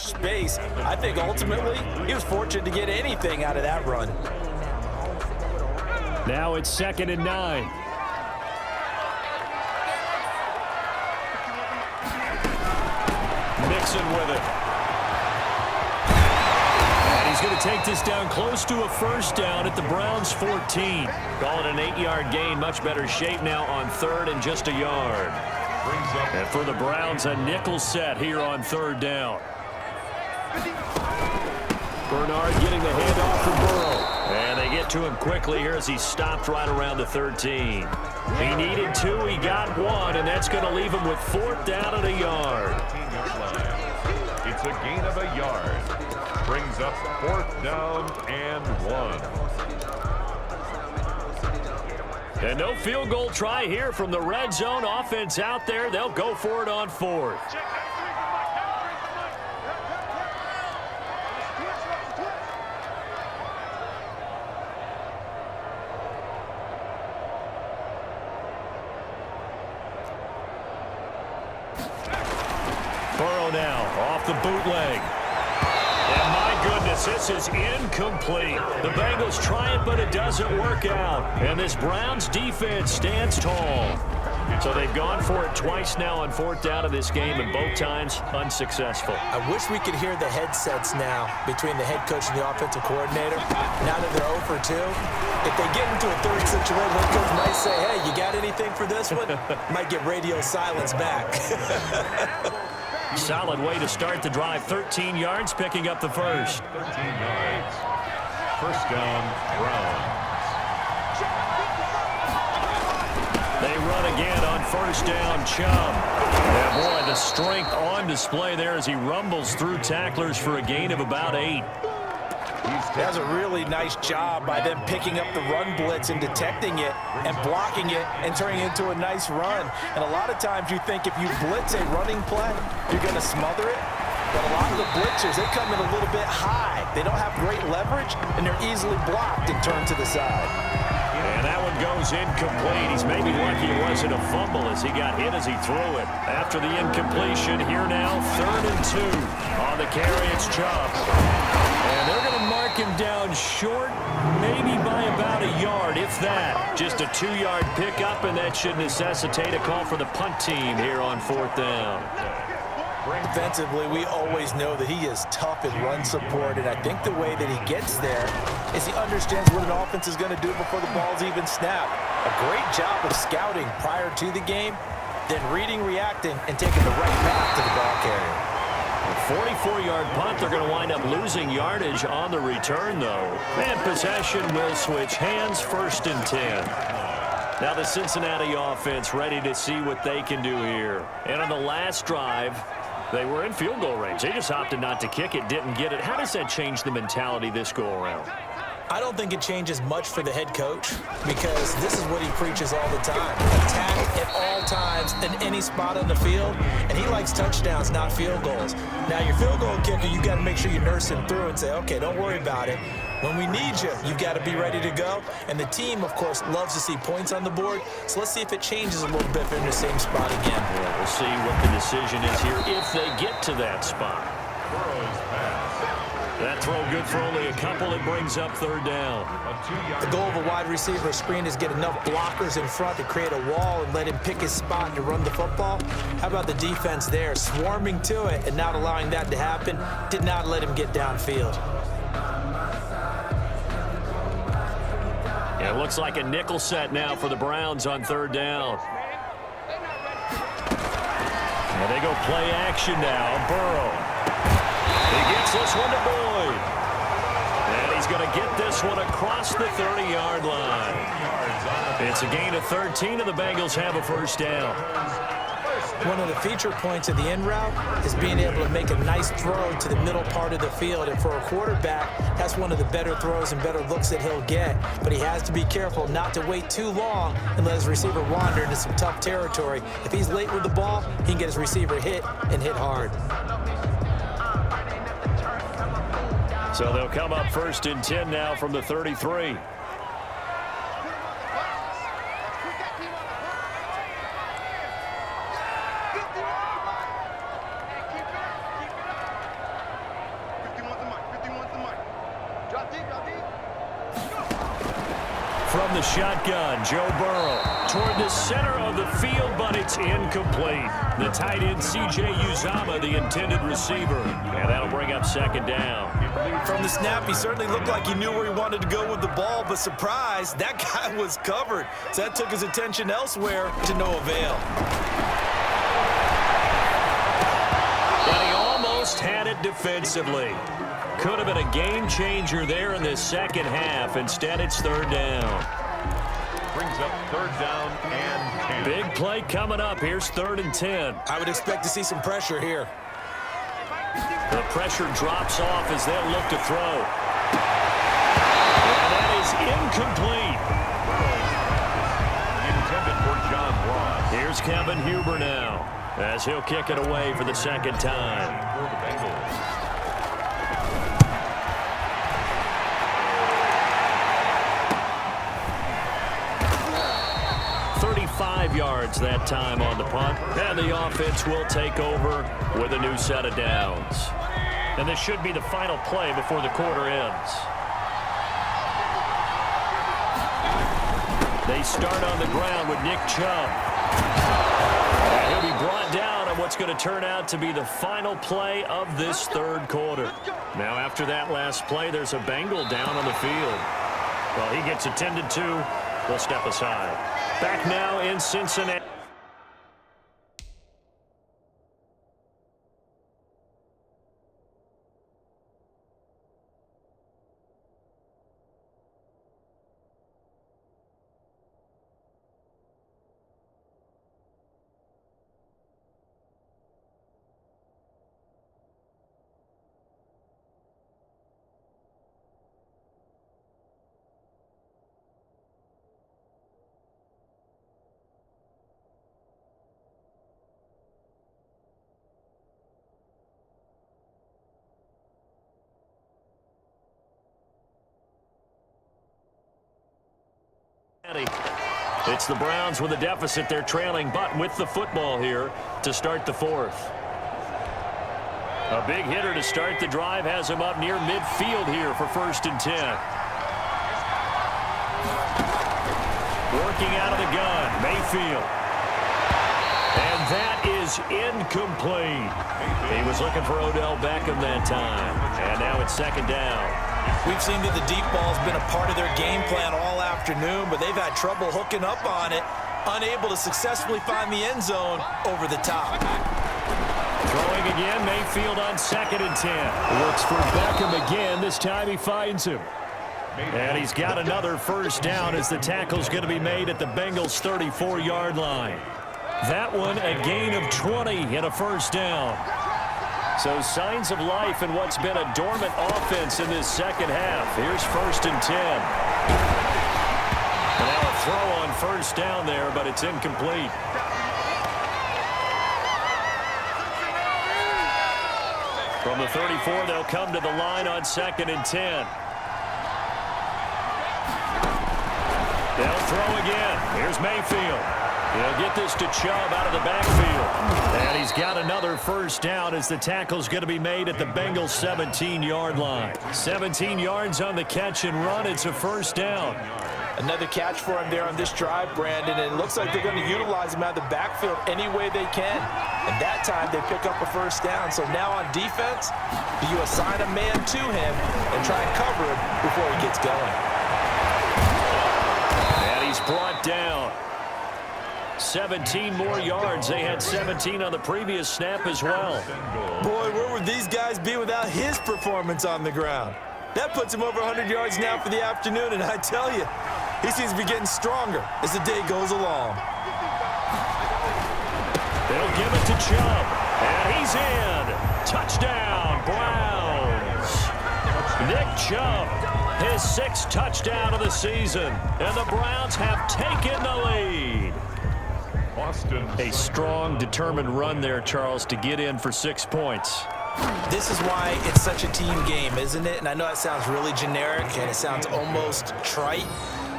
space. I think ultimately he was fortunate to get anything out of that run. Now it's 2nd and 9. Mixon with it. And he's going to take this down close to a first down at the Browns' 14. Call it an 8-yard gain. Much better shape now on 3rd and just a yard. And for the Browns, a nickel set here on 3rd down. Bernard getting the handoff from Burrow. And they get to him quickly here as he stopped right around the 13. He needed 2, he got 1, and that's going to leave him with 4th down and a yard. It's a gain of a yard. Brings up 4th down and 1. And no field goal try here from the red zone. Offense out there. They'll go for it on 4th. Burrow now off the bootleg. And my goodness, this is incomplete. The Bengals try it, but it doesn't work out. And this Browns defense stands tall. So they've gone for it twice now on 4th down in this game, and both times unsuccessful. I wish we could hear the headsets now between the head coach and the offensive coordinator. Now that they're 0 for 2, if they get into a third situation, head coach might say, hey, you got anything for this one? Might get radio silence back. Solid way to start the drive. 13 yards, picking up the first. 13 yards. First down, Browns. They run again on 1st down, Chubb. Yeah, boy, the strength on display there as he rumbles through tacklers for a gain of about 8. That's a really nice job by them picking up the run blitz and detecting it and blocking it and turning it into a nice run. And a lot of times you think if you blitz a running play, you're going to smother it. But a lot of the blitzers, they come in a little bit high. They don't have great leverage, and they're easily blocked and turned to the side. And that one goes incomplete. He's maybe lucky it wasn't a fumble as he got hit as he threw it. After the incompletion, here now, 3rd and 2. On the carry, it's Chubb. And they're going to mark him down short, maybe by about a yard, if that. Just a 2-yard pickup, and that should necessitate a call for the punt team here on 4th down. Defensively, we always know that he is tough in run support, and I think the way that he gets there is he understands what an offense is going to do before the ball's even snapped. A great job of scouting prior to the game, then reading, reacting, and taking the right path to the ball carrier. A 44-yard punt. They're going to wind up losing yardage on the return, though. And possession will switch hands, 1st and 10. Now the Cincinnati offense ready to see what they can do here. And on the last drive, they were in field goal range. They just opted not to kick it, didn't get it. How does that change the mentality this go-around? I don't think it changes much for the head coach because this is what he preaches all the time. Attack at all times in any spot on the field, and he likes touchdowns, not field goals. Now, your field goal kicker, you got to make sure you nurse him through and say, okay, don't worry about it. When we need you, you've got to be ready to go. And the team, of course, loves to see points on the board. So let's see if it changes a little bit if they're in the same spot again. Yeah, we'll see what the decision is here if they get to that spot. That throw good for only a couple. It brings up 3rd down. The goal of a wide receiver screen is get enough blockers in front to create a wall and let him pick his spot to run the football. How about the defense there, swarming to it and not allowing that to happen? Did not let him get downfield. Yeah, it looks like a nickel set now for the Browns on 3rd down. And they go play action now. Burrow. He gets this one to Boyd. And he's going to get this one across the 30-yard line. It's a gain of 13, and the Bengals have a 1st down. One of the feature points of the in route is being able to make a nice throw to the middle part of the field. And for a quarterback, that's one of the better throws and better looks that he'll get. But he has to be careful not to wait too long and let his receiver wander into some tough territory. If he's late with the ball, he can get his receiver hit and hit hard. So they'll come up 1st and 10 now from the 33. the shotgun. Joe Burrow toward the center of the field, but it's incomplete. The tight end, C.J. Uzomah, the intended receiver. And that'll bring up second down. From the snap, he certainly looked like he knew where he wanted to go with the ball, but surprise, that guy was covered. So that took his attention elsewhere to no avail. But he almost had it defensively. Could have been a game changer there in the second half. Instead, it's third down. Brings up third down and 10. Big play coming up. Here's 3rd and 10. I would expect to see some pressure here. The pressure drops off as they'll look to throw. And that is incomplete. Intended for John Ross. Here's Kevin Huber now as he'll kick it away for the second time. For the Bengals. 35 yards that time on the punt. And the offense will take over with a new set of downs. And this should be the final play before the quarter ends. They start on the ground with Nick Chubb. And he'll be brought down on what's going to turn out to be the final play of this third quarter. Now after that last play, there's a Bengal down on the field. Well, he gets attended to. We'll step aside. Back now in Cincinnati. It's the Browns with a deficit. They're trailing, but with the football here to start the fourth. A big hitter to start the drive has him up near midfield here for 1st and 10. Working out of the gun, Mayfield. And that is incomplete. He was looking for Odell Beckham that time. And now it's 2nd down. We've seen that the deep ball's been a part of their game plan all afternoon, but they've had trouble hooking up on it, unable to successfully find the end zone over the top. Throwing again, Mayfield on 2nd and 10. Looks for Beckham again. This time he finds him. And he's got another first down as the tackle's going to be made at the Bengals' 34-yard line. That one a gain of 20 and a first down. So signs of life in what's been a dormant offense in this second half. Here's 1st and 10. And now a throw on first down there, but it's incomplete. From the 34, they'll come to the line on 2nd and 10. They'll throw again. Here's Mayfield. He'll get this to Chubb out of the backfield. And he's got another first down as the tackle's going to be made at the Bengals' 17-yard line. 17 yards on the catch and run. It's a first down. Another catch for him there on this drive, Brandon, and it looks like they're going to utilize him out of the backfield any way they can. And that time they pick up a first down. So now on defense, do you assign a man to him and try and cover him before he gets going? And he's brought down. 17 more yards. They had 17 on the previous snap as well. Boy, where would these guys be without his performance on the ground? That puts him over 100 yards now for the afternoon, and I tell you, he seems to be getting stronger as the day goes along. They'll give it to Chubb, and he's in. Touchdown, Browns. Nick Chubb, his 6th touchdown of the season, and the Browns have taken the lead. A strong, determined run there, Charles, to get in for 6 points. This is why it's such a team game, isn't it? And I know that sounds really generic and it sounds almost trite,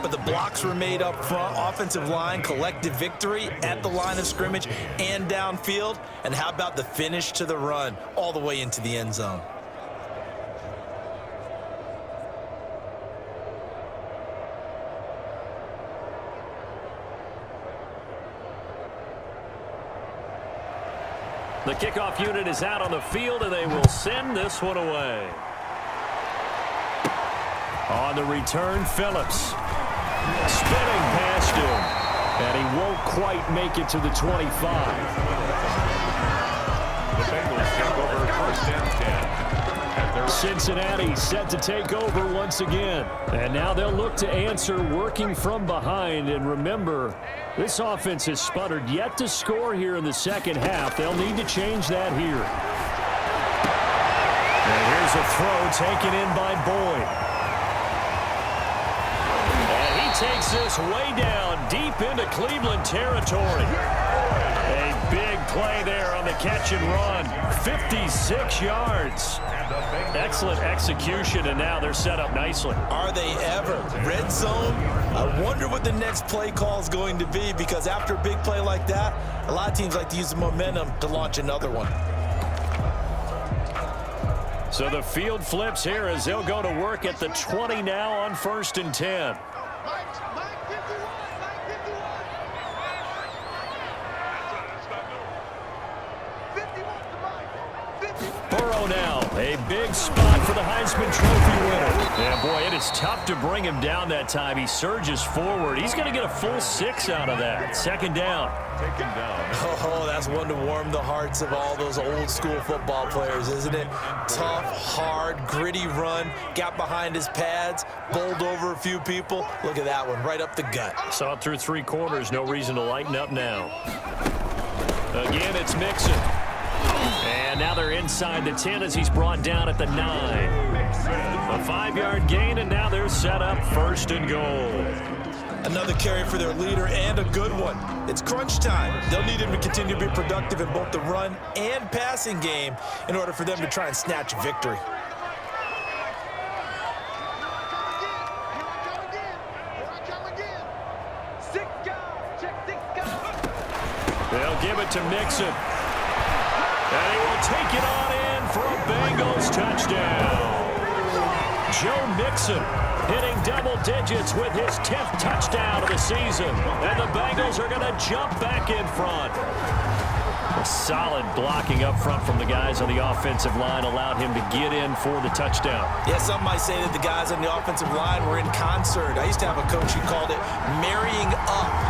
but the blocks were made up front, offensive line, collective victory at the line of scrimmage and downfield. And how about the finish to the run all the way into the end zone? The kickoff unit is out on the field, and they will send this one away. On the return, Phillips. Spinning past him. And he won't quite make it to the 25. The Bengals take over first and 10. Cincinnati set to take over once again. And now they'll look to answer working from behind. And remember, this offense has sputtered yet to score here in the second half. They'll need to change that here. And here's a throw taken in by Boyd. And he takes this way down deep into Cleveland territory. A big play there on the catch and run. 56 yards. Excellent execution, and now they're set up nicely. Are they ever? Red zone? I wonder what the next play call is going to be, because after a big play like that, a lot of teams like to use the momentum to launch another one. So the field flips here as they'll go to work at the 20 now on 1st and 10. Burrow now, a big spot for the Heisman Trophy winner. Yeah, boy, it is tough to bring him down that time. He surges forward. He's going to get a full 6 out of that. 2nd down. Taken down. Oh, that's one to warm the hearts of all those old school football players, isn't it? Tough, hard, gritty run. Got behind his pads, bowled over a few people. Look at that one, right up the gut. Saw it through 3 quarters. No reason to lighten up now. Again, it's Mixon. And now they're inside the 10 as he's brought down at the 9. A 5-yard gain, and now they're set up 1st and goal. Another carry for their leader, and a good one. It's crunch time. They'll need him to continue to be productive in both the run and passing game in order for them to try and snatch a victory. They'll give it to Mixon. And he will take it on in for a Bengals touchdown. Joe Mixon hitting double digits with his 10th touchdown of the season. And the Bengals are going to jump back in front. A solid blocking up front from the guys on the offensive line allowed him to get in for the touchdown. Yeah, some might say that the guys on the offensive line were in concert. I used to have a coach who called it marrying up.